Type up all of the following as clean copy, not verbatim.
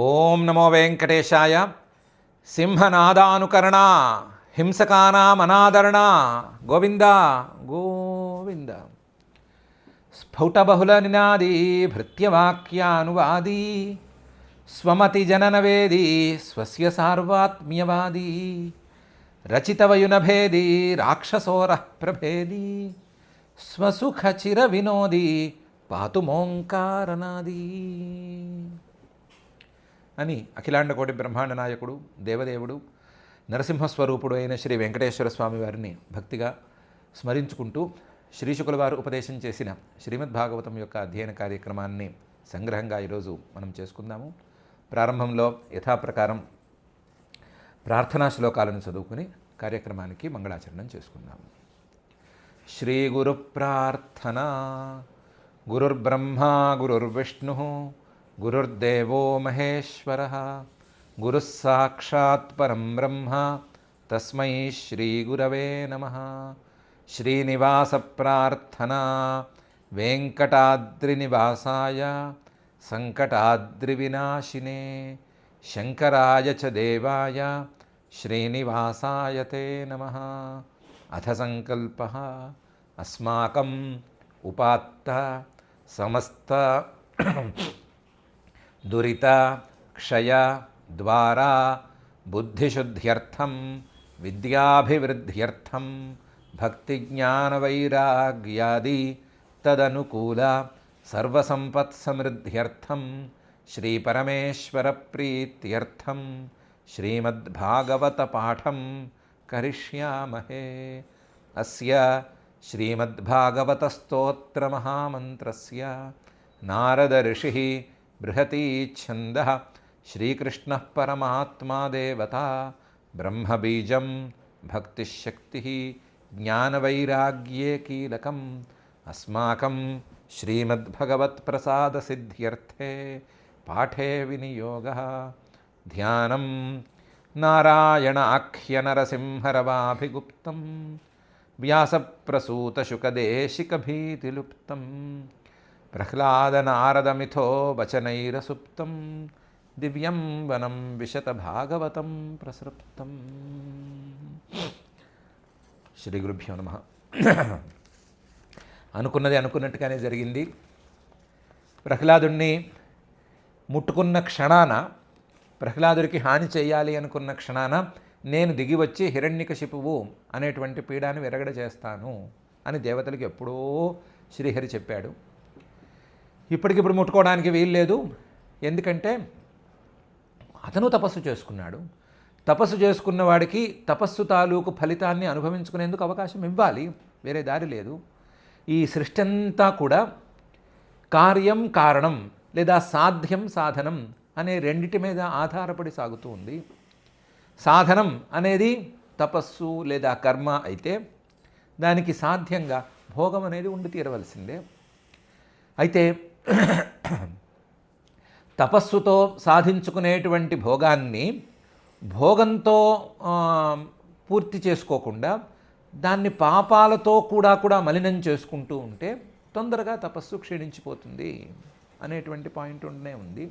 ఓం నమో వెంకటేశాయ. సింహనాదానుకరణ హింసకానామనాదరణ గోవింద గోవింద. స్ఫుటబహుళ నినాదీ భృత్యవాక్యానువాదీ స్వమతి జననవేదీ స్వస్య సార్వాత్మ్యవాదీ రచితవయునభేదీ రాక్షసోర ప్రభేదీ స్వసుఖచిర వినోదీ పాతు మోంకారనాదీ అని అఖిలాండ కోటి బ్రహ్మాండ నాయకుడు దేవదేవుడు నరసింహస్వరూపుడు అయిన శ్రీ వెంకటేశ్వర స్వామి వారిని భక్తిగా స్మరించుకుంటూ శ్రీశుకుల వారు ఉపదేశం చేసిన శ్రీమద్భాగవతం యొక్క అధ్యయన కార్యక్రమాన్ని సంగ్రహంగా ఈరోజు మనం చేసుకుందాము. ప్రారంభంలో యథాప్రకారం ప్రార్థనా శ్లోకాలను చదువుకుని కార్యక్రమానికి మంగళాచరణం చేసుకుందాము. శ్రీ గురు ప్రార్థన. గురుర్బ్రహ్మా గురుర్విష్ణు గురుర్దేవో మహేశ్వరః గురుః సాక్షాత్ పరం బ్రహ్మ తస్మై శ్రీ గురవే నమః. శ్రీనివాస ప్రార్థనా. వెంకటాద్రినివాసాయ సంకటాద్రివినాశినే శంకరాయ చ దేవాయ శ్రీనివాసాయ తే నమః. అథ సంకల్పః అస్మాకం ఉపాత్త సమస్త దురిత క్షయ ద్వారా బుద్ధిశుద్ధ్యర్థం విద్యాభివృద్ధ్యర్థం భక్తిజ్ఞానవైరాగ్యాది తదనుకూల సర్వసంపత్సమృద్ధ్యర్థం శ్రీపరమేశ్వర ప్రీత్యర్థం శ్రీమద్భాగవత పాఠం కరిష్యామహే. అస్య శ్రీమద్భాగవత స్తోత్ర మహామంత్రస్య నారద ఋషిః బృహతీ ఛందః శ్రీకృష్ణః పరమాత్మా దేవతా బ్రహ్మబీజం భక్తిశక్తిః జ్ఞానవైరాగ్యే కీలకం. అస్మాకం శ్రీమద్భగవత్ప్రసాదసిద్ధ్యర్థే పాఠే వినియోగः. ధ్యానం నారాయణ ఆఖ్య నరసింహరవాభిగుప్తం వ్యాసప్రసూతశుకదేశికభీతిలుప్తం ప్రహ్లాదనారదమిథో వచనైరసుప్తం దివ్యం వనం విశతభాగవతం ప్రసృప్తం. శ్రీ గురుభ్యో నమః. అనుకున్నది అనుకున్నట్టుగానే జరిగింది. ప్రహ్లాదుణ్ణి ముట్టుకున్న క్షణాన, ప్రహ్లాదుడికి హాని చేయాలి అనుకున్న క్షణాన నేను దిగివచ్చి హిరణ్యకశిపువు అనేటువంటి పీడాన్ని విరగడ చేస్తాను అని దేవతలకు ఎప్పుడో శ్రీహరి చెప్పాడు. ఇప్పటికిప్పుడు ముట్టుకోవడానికి వీల్లేదు. ఎందుకంటే అతను తపస్సు చేసుకున్నాడు. తపస్సు చేసుకున్న వాడికి తపస్సు తాలూకు ఫలితాన్ని అనుభవించుకునేందుకు అవకాశం ఇవ్వాలి, వేరే దారి లేదు. ఈ సృష్టి అంతా కూడా కార్యం కారణం లేదా సాధ్యం సాధనం అనే రెండిటి మీద ఆధారపడి సాగుతూ ఉంది. సాధనం అనేది తపస్సు లేదా కర్మ అయితే దానికి సాధ్యంగా భోగం అనేది ఉండి తీరవలసిందే. అయితే తపస్సుతో సాధించుకునేటువంటి భోగాన్ని భోగంతో పూర్తి చేసుకోకుండా దాన్ని పాపాలతో కూడా మలినం చేసుకుంటూ ఉంటే తొందరగా తపస్సు క్షీణించిపోతుంది అనేటువంటి పాయింట్ ఉండనే ఉంది.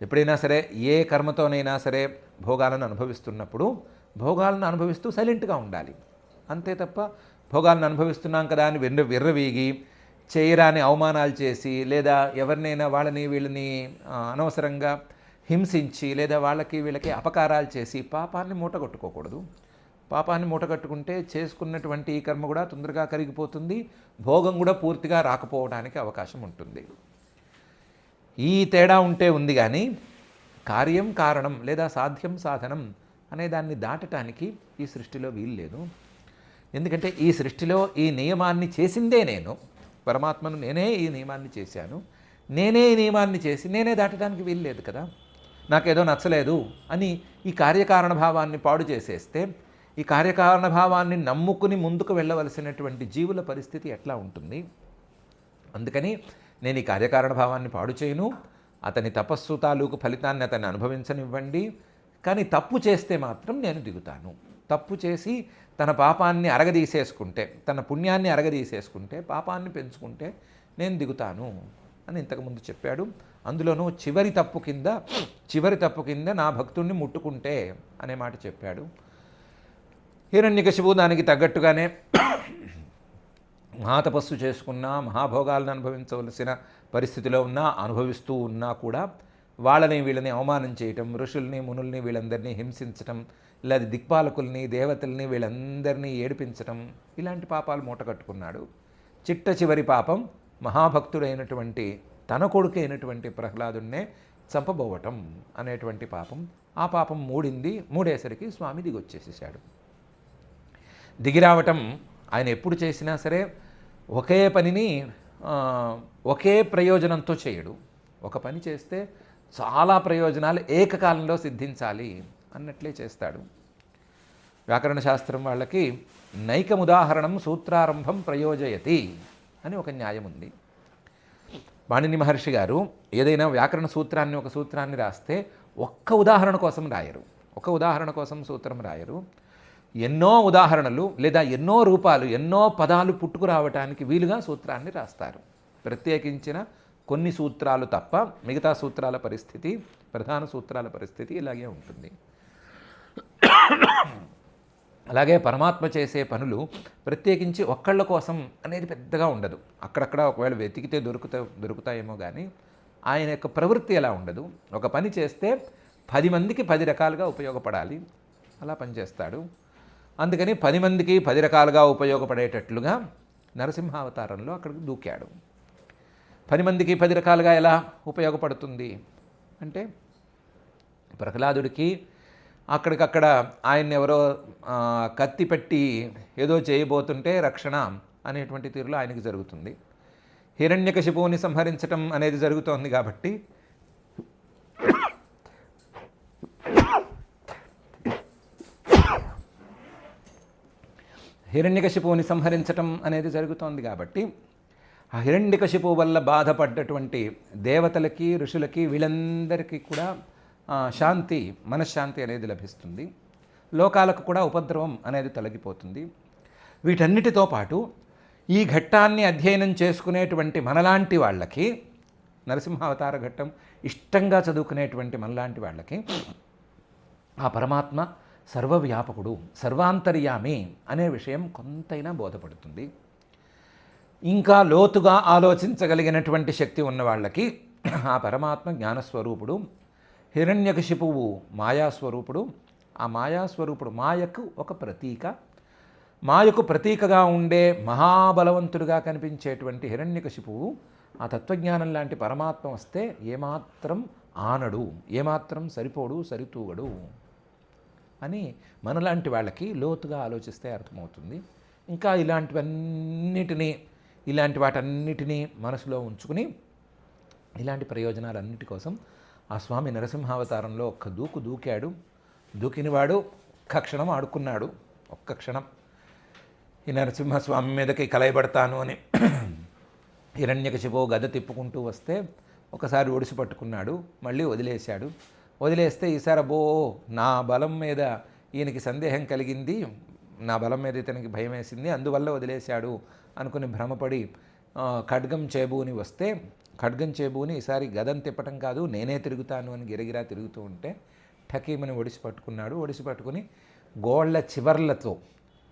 ఎప్పుడైనా సరే ఏ కర్మతోనైనా సరే భోగాలను అనుభవిస్తున్నప్పుడు భోగాలను అనుభవిస్తూ సైలెంట్గా ఉండాలి. అంతే తప్ప భోగాలను అనుభవిస్తున్నాం కదా అని విర్రవీగి చేయరాని అవమానాలు చేసి లేదా ఎవరినైనా వాళ్ళని వీళ్ళని అనవసరంగా హింసించి లేదా వాళ్ళకి వీళ్ళకి అపకారాలు చేసి పాపాన్ని మూటగట్టుకోకూడదు. పాపాన్ని మూటగట్టుకుంటే చేసుకున్నటువంటి ఈ కర్మ కూడా తొందరగా కరిగిపోతుంది, భోగం కూడా పూర్తిగా రాకపోవడానికి అవకాశం ఉంటుంది. ఈ తేడా ఉంటే ఉంది కానీ కార్యం కారణం లేదా సాధ్యం సాధనం అనే దాన్ని దాటడానికి ఈ సృష్టిలో వీల్లేదు. ఎందుకంటే ఈ సృష్టిలో ఈ నియమాన్ని చేసిందే నేను, పరమాత్మను నేనే ఈ నియమాన్ని చేశాను. నేనే ఈ నియమాన్ని చేసి నేనే దాటడానికి వీల్లేదు కదా. నాకేదో నచ్చలేదు అని ఈ కార్యకారణ భావాన్ని పాడు చేసేస్తే ఈ కార్యకారణ భావాన్ని నమ్ముకుని ముందుకు వెళ్ళవలసినటువంటి జీవుల పరిస్థితి ఎట్లా ఉంటుంది? అందుకని నేను ఈ కార్యకారణ భావాన్ని పాడు చేయను. అతని తపస్సు తాలూకు ఫలితాన్ని అతన్ని అనుభవించనివ్వండి. కానీ తప్పు చేస్తే మాత్రం నేను దిగుతాను. తప్పు చేసి తన పాపాన్ని అరగదీసేసుకుంటే, తన పుణ్యాన్ని అరగదీసేసుకుంటే, పాపాన్ని పెంచుకుంటే నేను దిగుతాను అని ఇంతకుముందు చెప్పాడు. అందులోనూ చివరి తప్పు కింద నా భక్తుణ్ణి ముట్టుకుంటే అనే మాట చెప్పాడు. హిరణ్యకశిపు దానికి తగ్గట్టుగానే మహాతపస్సు చేసుకున్నా, మహాభోగాలను అనుభవించవలసిన పరిస్థితిలో ఉన్నా, అనుభవిస్తూ ఉన్నా కూడా వాళ్ళని వీళ్ళని అవమానం చేయటం, ఋషుల్ని మునుల్ని వీళ్ళందరినీ హింసించటం, లేదా దిక్పాలకుల్ని దేవతల్ని వీళ్ళందరినీ ఏడిపించటం, ఇలాంటి పాపాలు మూటగట్టుకున్నాడు. చిట్ట చివరి పాపం మహాభక్తుడైనటువంటి తన కొడుకైనటువంటి ప్రహ్లాదున్నే చంపబోవటం అనేటువంటి పాపం. ఆ పాపం మూడేసరికి స్వామి దిగొచ్చేసేసాడు. దిగిరావటం ఆయన ఎప్పుడు చేసినా సరే ఒకే పనిని ఒకే ప్రయోజనంతో చేయడు. ఒక పని చేస్తే చాలా ప్రయోజనాలు ఏకకాలంలో సిద్ధించాలి అన్నట్లే చేస్తాడు. వ్యాకరణ శాస్త్రం వాళ్ళకి నైకముదాహరణం సూత్రారంభం ప్రయోజయతి అని ఒక న్యాయం ఉంది. పాణిని మహర్షి గారు ఏదైనా వ్యాకరణ సూత్రాన్ని ఒక సూత్రాన్ని రాస్తే ఒక్క ఉదాహరణ కోసం రాయరు, ఒక ఉదాహరణ కోసం సూత్రం రాయరు. ఎన్నో ఉదాహరణలు లేదా ఎన్నో రూపాలు, ఎన్నో పదాలు పుట్టుకురావటానికి వీలుగా సూత్రాన్ని రాస్తారు. ప్రత్యేకించిన కొన్ని సూత్రాలు తప్ప మిగతా సూత్రాల పరిస్థితి, ప్రధాన సూత్రాల పరిస్థితి ఇలాగే ఉంటుంది. అలాగే పరమాత్మ చేసే పనులు ప్రత్యేకించి ఒక్కళ్ళ కోసం అనేది పెద్దగా ఉండదు. అక్కడక్కడ ఒకవేళ వెతికితే దొరుకుతాయేమో కానీ ఆయన యొక్క ప్రవృత్తి ఎలా ఉండదు. ఒక పని చేస్తే 10 మందికి 10 రకాలుగా ఉపయోగపడాలి, అలా పనిచేస్తాడు. అందుకని 10 మందికి 10 రకాలుగా ఉపయోగపడేటట్లుగా నరసింహావతారంలో అక్కడికి దూకాడు. 10 మందికి 10 రకాలుగా ఎలా ఉపయోగపడుతుంది అంటే, ప్రహ్లాదుడికి అక్కడికక్కడ ఆయన్ని ఎవరో కత్తి పెట్టి ఏదో చేయబోతుంటే రక్షణ అనేటువంటి తీరులో ఆయనకి జరుగుతుంది. హిరణ్యకశిపువుని సంహరించటం అనేది జరుగుతోంది కాబట్టి ఆ హిరణ్యకశిపువు వల్ల బాధపడ్డటువంటి దేవతలకి, ఋషులకి, వీళ్ళందరికీ కూడా శాంతి, మనశ్శాంతి అనేది లభిస్తుంది. లోకాలకు కూడా ఉపద్రవం అనేది తొలగిపోతుంది. వీటన్నిటితో పాటు ఈ ఘట్టాన్ని అధ్యయనం చేసుకునేటువంటి మనలాంటి వాళ్ళకి, నరసింహావతార ఘట్టం ఇష్టంగా చదువుకునేటువంటి మనలాంటి వాళ్ళకి ఆ పరమాత్మ సర్వవ్యాపకుడు, సర్వాంతర్యామి అనే విషయం కొంతైనా బోధపడుతుంది. ఇంకా లోతుగా ఆలోచించగలిగినటువంటి శక్తి ఉన్న వాళ్ళకి ఆ పరమాత్మ జ్ఞానస్వరూపుడు, హిరణ్యకశిపువు మాయాస్వరూపుడు. ఆ మాయాస్వరూపుడు మాయకు ఒక ప్రతీక, మాయకు ప్రతీకగా ఉండే మహాబలవంతుడిగా కనిపించేటువంటి హిరణ్యకశిపువు ఆ తత్వజ్ఞానం లాంటి పరమాత్మ వస్తే ఏమాత్రం ఆనడు, ఏమాత్రం సరిపోడు, సరితూగడు అని మనలాంటి వాళ్ళకి లోతుగా ఆలోచిస్తే అర్థమవుతుంది. ఇంకా ఇలాంటి వాటన్నిటినీ మనసులో ఉంచుకుని ఇలాంటి ప్రయోజనాలన్నిటి కోసం ఆ స్వామి నరసింహావతారంలో ఒక్క దూకాడు. దూకినవాడు ఒక్క క్షణం ఆడుకున్నాడు. ఒక్క క్షణం ఈ నరసింహస్వామి మీదకి కలయబడతాను అని హిరణ్యకశిపువు గద తిప్పుకుంటూ వస్తే ఒకసారి ఒడిసి పట్టుకున్నాడు, మళ్ళీ వదిలేశాడు. వదిలేస్తే ఈసారి నా బలం మీద ఈయనకి సందేహం కలిగింది, నా బలం మీద ఇతనికి భయం వేసింది, అందువల్ల వదిలేశాడు అనుకుని భ్రమపడి ఖడ్గం చేబూని వస్తే, ఖడ్గం చేబూని ఈసారి గదం తిప్పటం కాదు నేనే తిరుగుతాను అని గిరగిరా తిరుగుతూ ఉంటే ఠకీమని ఒడిసి పట్టుకున్నాడు. ఒడిసి పట్టుకుని గోళ్ల చివర్లతో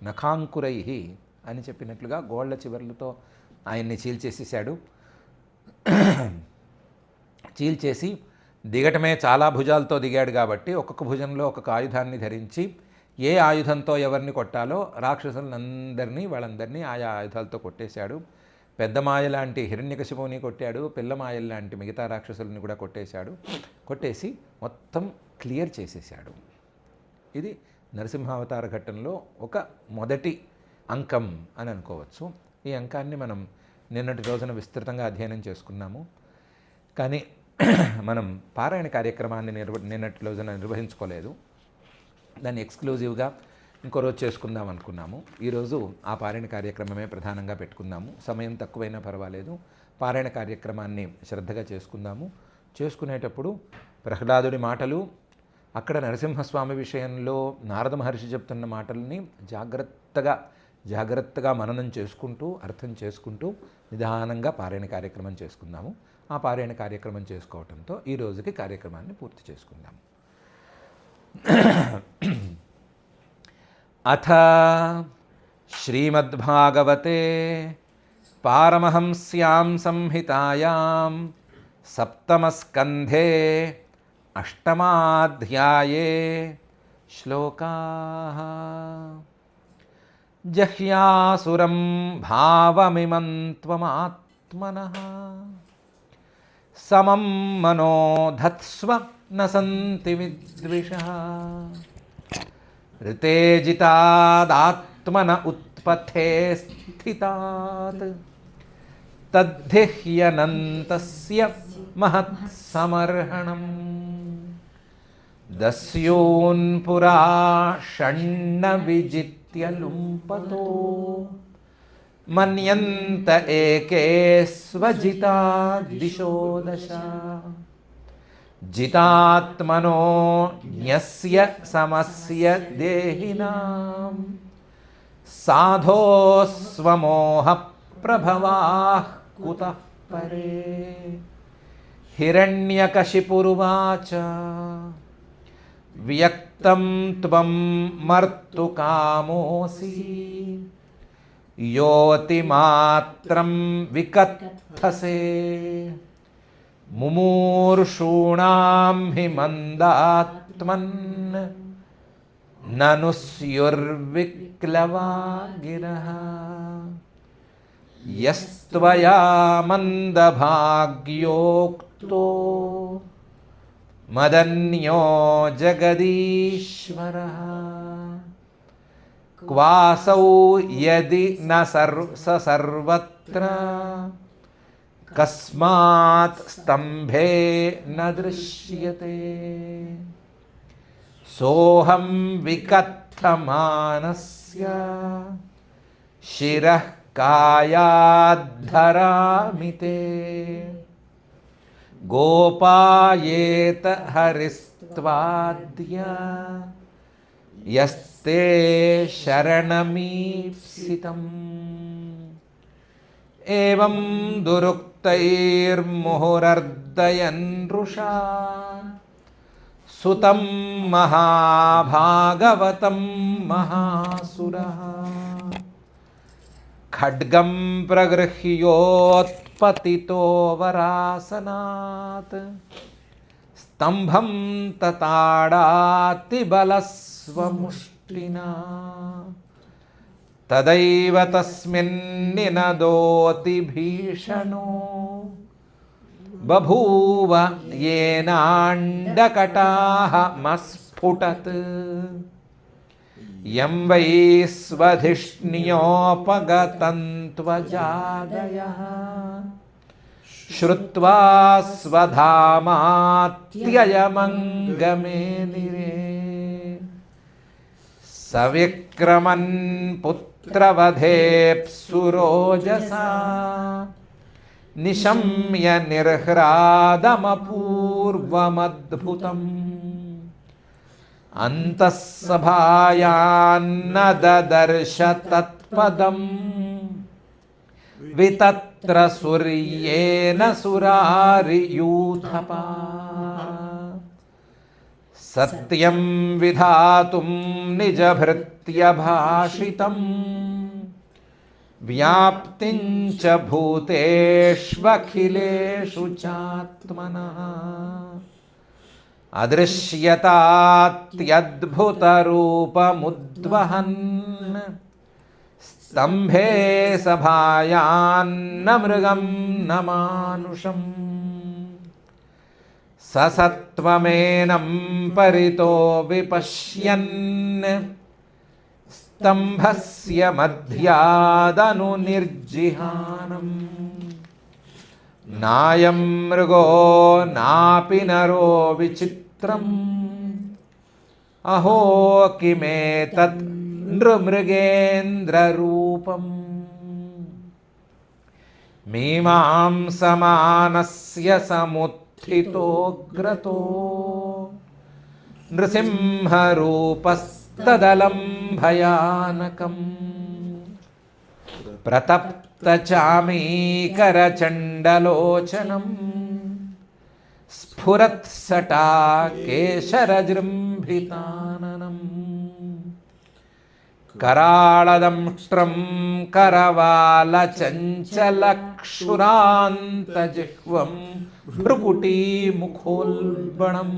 నఖాంకురై అని చెప్పినట్లుగా గోళ్ల చివర్లతో ఆయన్ని చీల్చేసేసాడు. చీల్చేసి దిగటమే చాలా భుజాలతో దిగాడు కాబట్టి ఒక్కొక్క భుజంలో ఒక్కొక్క ఆయుధాన్ని ధరించి ఏ ఆయుధంతో ఎవరిని కొట్టాలో రాక్షసులందరినీ వాళ్ళందరినీ ఆయా ఆయుధాలతో కొట్టేశాడు. పెద్ద మాయ లాంటి హిరణ్యకశిపుని కొట్టాడు, పిల్ల మాయల లాంటి మిగతా రాక్షసుల్ని కూడా కొట్టేశాడు. కొట్టేసి మొత్తం క్లియర్ చేసేసాడు. ఇది నరసింహావతార ఘట్టంలో ఒక మొదటి అంకం అని అనుకోవచ్చు. ఈ అంకాన్ని మనం నిన్నటి రోజున విస్తృతంగా అధ్యయనం చేసుకున్నాము. కానీ మనం పారాయణ కార్యక్రమాన్ని నిన్నటి రోజున నిర్వహించుకోలేదు. దాన్ని ఎక్స్క్లూజివ్గా ఇంకో రోజు చేసుకుందాం అనుకున్నాము. ఈరోజు ఆ పారాయణ కార్యక్రమమే ప్రధానంగా పెట్టుకుందాము. సమయం తక్కువైనా పర్వాలేదు, పారాయణ కార్యక్రమాన్ని శ్రద్ధగా చేసుకుందాము. చేసుకునేటప్పుడు ప్రహ్లాదుడి మాటలు, అక్కడ నరసింహస్వామి విషయంలో నారద మహర్షి చెప్తున్న మాటల్ని జాగ్రత్తగా మననం చేసుకుంటూ, అర్థం చేసుకుంటూ నిదానంగా పారాయణ కార్యక్రమం చేసుకుందాము. ఆ పారాయణ కార్యక్రమం చేసుకోవటంతో ఈ రోజుకి కార్యక్రమాన్ని పూర్తి చేసుకుందాం. అథ శ్రీమద్భాగవతే పారమహంస్యాం సంహితాయాం సప్తమస్కంధే అష్టమాధ్యాయే శ్లోకాః. జహ్యాసురం భావమిమం త్వమాత్మనః సమం మనో ధత్స్వ న సంతి విద్విషః. ऋतेजितादात्मन उत्पथे स्थितात् तद्धिह्यनन्तस्य महत्समर्हणम्. दस्यून्पुरा षण्ण विजित्य लुम्पतो मन्यन्त एके स्वजिता दिशो दश. जितात्मनो न्यस्य समस्य देहिनां साधोस्वमोह प्रभवाः कुतः परे. हिरण्यकशिपुरुवाच व्यक्तं त्वं मर्तुकामोऽसि योतिमात्रं विकत्थसे. मुमूर्षूणां हि मन्दात्मन् ननु स्युर्विक्लवा गिरः. यस्त्वया मन्दभाग्योक्तो मदन्यो जगदीश्वरः. क्वासौ यदि न सर्वत्र कस्मात् स्तंभे न दृश्यते. सोहं विकत्थमानस्य शिरः कायाद्धरामि ते. गोपायेत हरिस्त्वाद्य यस्ते शरणमीप्सितम्. एवं दुरुक्तैर्मुहुरर्दयन् रुषा सुतं महाभागवतं महासुरः. खड्गं प्रगृह्योत्पतितो वरासनात् स्तम्भं तताडातिबलस्वमुष्टिना. तदैव तस्मिन्निनदोति भीषणो बभूव येनाण्डकटाहमस्फुटत्. यं वै स्वधिष्ण्योपगतन्त्वजादयः श्रुत्वा स्वधामात्ययमङ्गमेनिरे. सविक्रमन् पुत्रवधेप्सुरोजसा निशम्य निर्ह्रादमपूर्वमद्भुतम्. अन्तःसभायान्न ददर्श तत्पदम् वितत्र सूर्येन सुरारियूथपा. सत्यं विधातुं निजभृत्यभाषितं व्याप्तिं च भूतेष्वखिलेषु चात्मनः. अदृश्यतात्यद्भुतरूपमुद्वहन् स्तम्भे सभायान्न मृगं न मानुषम्. ससत्वमेनं परितो विपश्यन् स्तम्भस्य मध्यादनुनिर्जिहानम्. नायं मृगो नापि नरो विचित्रम् अहो किमेतत् नृमृगेन्द्ररूपम्. मीमांसमानस्य समुत्थितोऽग्रतो नृसिंहरूपस्तदलं भयानकम्. प्रतप्तचामीकरचण्डलोचनम् స్ఫురత్సటా కేశరజృంభితాననం कराळदंष्ट्रं करवालचञ्चलक्षुरान्तजिह्वं भ्रुकुटीमुखोल्बणम्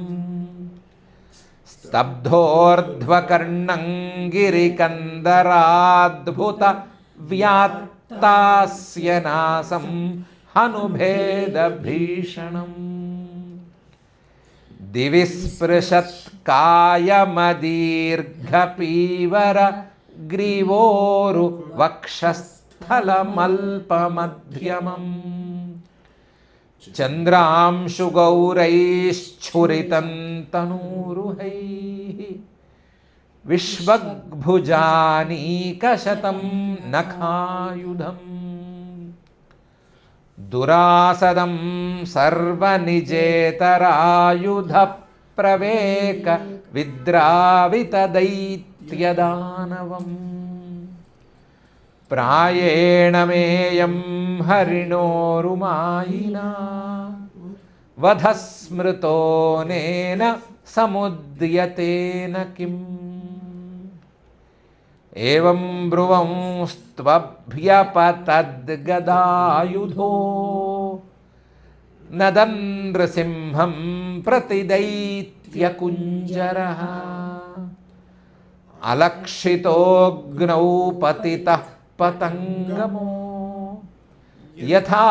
स्तब्धोर्ध्वकर्णं गिरिकन्दराद्भुतव्यात्तास्य नासं हनुभेदभीषणम् दिवि स्पृशत्कायमदीर्घपीवर ग्रीवोरु वक्षस्थलमल्पमध्यमम् चन्द्रांशुगौरैश्छुरितं तनूरुहैः विश्वग्भुजानीकशतं नखायुधम् दुरासदं सर्वनिजेतरायुधप्रवेक विद्रावितदैत्यदानवम् प्रायेण मेयं हरिणोरुमायिना वधस्मृतोनेन समुद्यतेन किम् एवं ब्रुवंस्त्वभ्यपतद्गदायुधो नदन्नृसिंहं प्रतिदैत्यकुञ्जरः अलक्षितोऽग्नौ पतितः पतङ्गमो यथा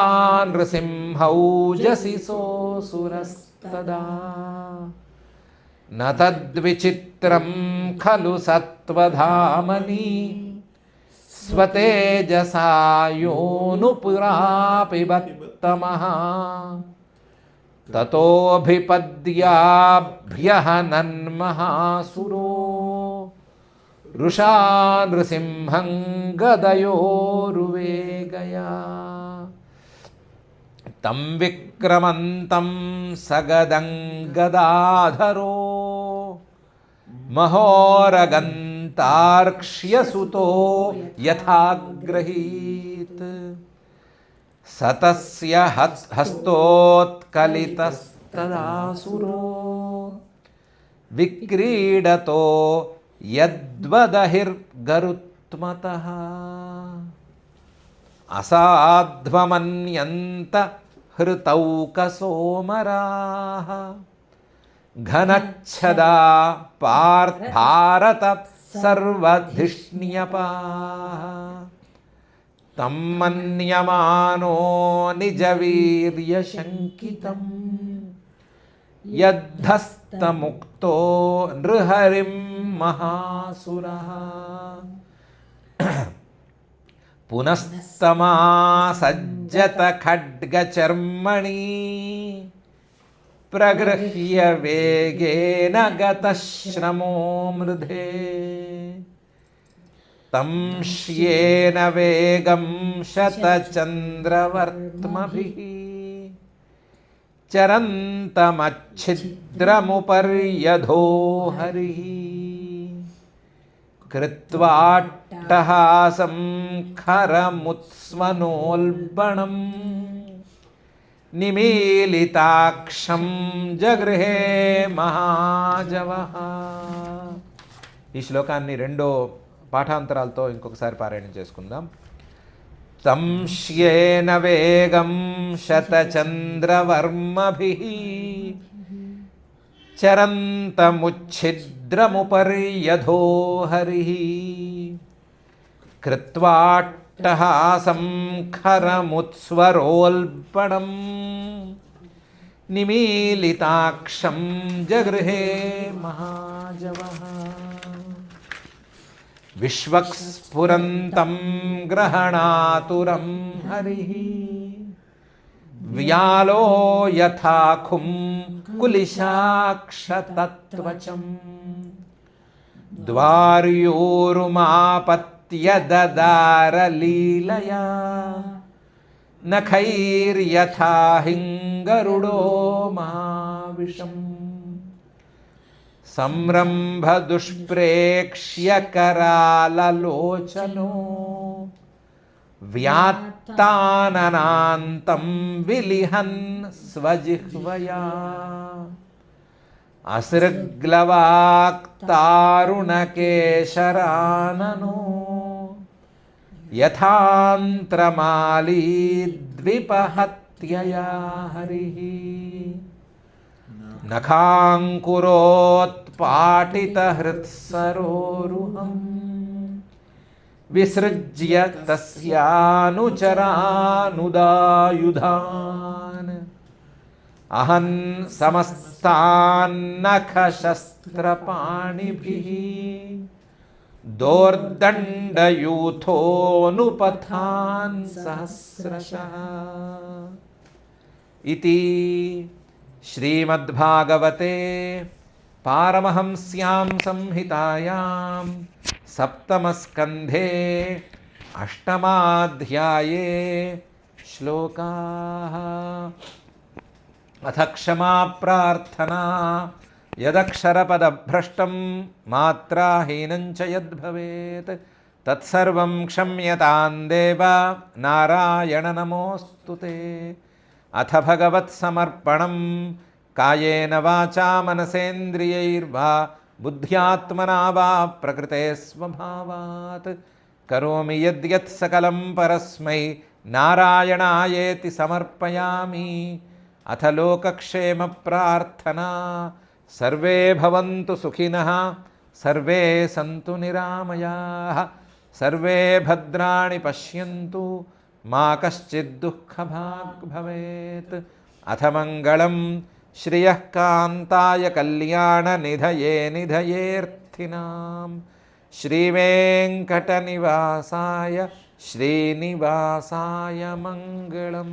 नृसिंहौजसि सोऽसुरस्तदा न तद्विचित्रं खलु सत्त्वधामनि स्वतेजसा योऽनुपुरापि वत्तमः ततोऽभिपद्याभ्यहनन्महासुरो रुषा नृसिंहं गदयोरुवेगया तं विक्रमन्तं सगदं गदाधरो महोरगन्तार्क्ष्यसुतो यथाग्रहीत् सतस्य हस्तोत्कलितस्तदासुरो विक्रीडतो यद्वदहिर्गरुत्मतः असाध्वमन्यन्त हृतौकसोमराः घनच्छदा भारत सर्वधिष्ण्यपाः तं मन्यमानो निजवीर्यशङ्कितम् यद्धस्तमुक्तो नृहरिं महासुरः पुनस्तमासज्जत खड्गचर्मणि प्रगृह्य वेगेन गतश्रमो मृधे तं श्येन वेगं शतचन्द्रवर्त्मभिः चरन्तमच्छिद्रमुपर्यधो हरिः कृत्वाट्टहासं खरमुत्स्वनोल्बणं निमीलिताक्षं जगृहे महाजवः। ఈ శ్లోకాన్ని రెండో పాఠాంతరాలతో ఇంకొకసారి పారాయణం చేసుకుందాం. తం శ్యేన వేగం శతచంద్రవర్మభిః చరంతముచ్ఛిద్రముపర్యధో హరిః కృత్వాట్టహాసం ఖరముత్స్వరోల్బణం నిమీలితాక్షం జగృహే మహాజవః. విశ్వక్స్ఫురంతం గ్రహణాతురం హరిః వ్యాలో యథాఖుం కులిశాక్షతత్వచం ద్వార్యూరుమాపత్య దదారలీలయా నఖైర్యథా హింగరుడో మహావిషం సంరంభ దుష్ప్రేక్ష్య కరాలలోచనో వ్యాత్తాననాంతం విలిహన్ స్వజిహ్వయా అసృగ్లవాక్తారుణకేశరాననో యథాంత్రమాలీ ద్విపహత్యయా హరిః నఖాంకురోత్పాటితహృత్సరోరుహం విసృజ్య తస్యానుచరానుదాయుధాన్ అహం సమస్తాన్నఖశస్త్రపాణిభిః దోర్దండయూథోనుపథాన్ సహస్రశః. ఇతి శ్రీమద్భాగవతే పారమహంస్యాం సంహితాయాం సప్తమస్కంధే అష్టమాధ్యాయే శ్లోకాః. అథ క్షమా ప్రార్థనా యదక్షరపదభ్రష్టం మాత్రాహీనం చ యద్భవేత్ తత్సర్వం క్షమ్యతాం దేవ నారాయణ నమోऽस्तुते. అథ భగవత్సమర్పణం కాయేన వాచా మనసేంద్రియైర్వా బుద్ధ్యాత్మనా వా ప్రకృతే స్వభావాత్ కరోమి యద్యత్ సకలం పరస్మై నారాయణాయేతి సమర్పయామి. అథ లోకక్షేమ ప్రార్థనా సర్వే భవంతు సుఖినః సర్వే సంతు నిరామయాః సర్వే భద్రాణి పశ్యంతు మా కశ్చిద్ దుఃఖభాగ్ భవేత్. అథ మంగళం శ్రియః కాంతాయ కళ్యాణ నిధయే నిధయేర్థినాం శ్రీవేంకటనివాసాయ శ్రీనివాసాయ మంగళం.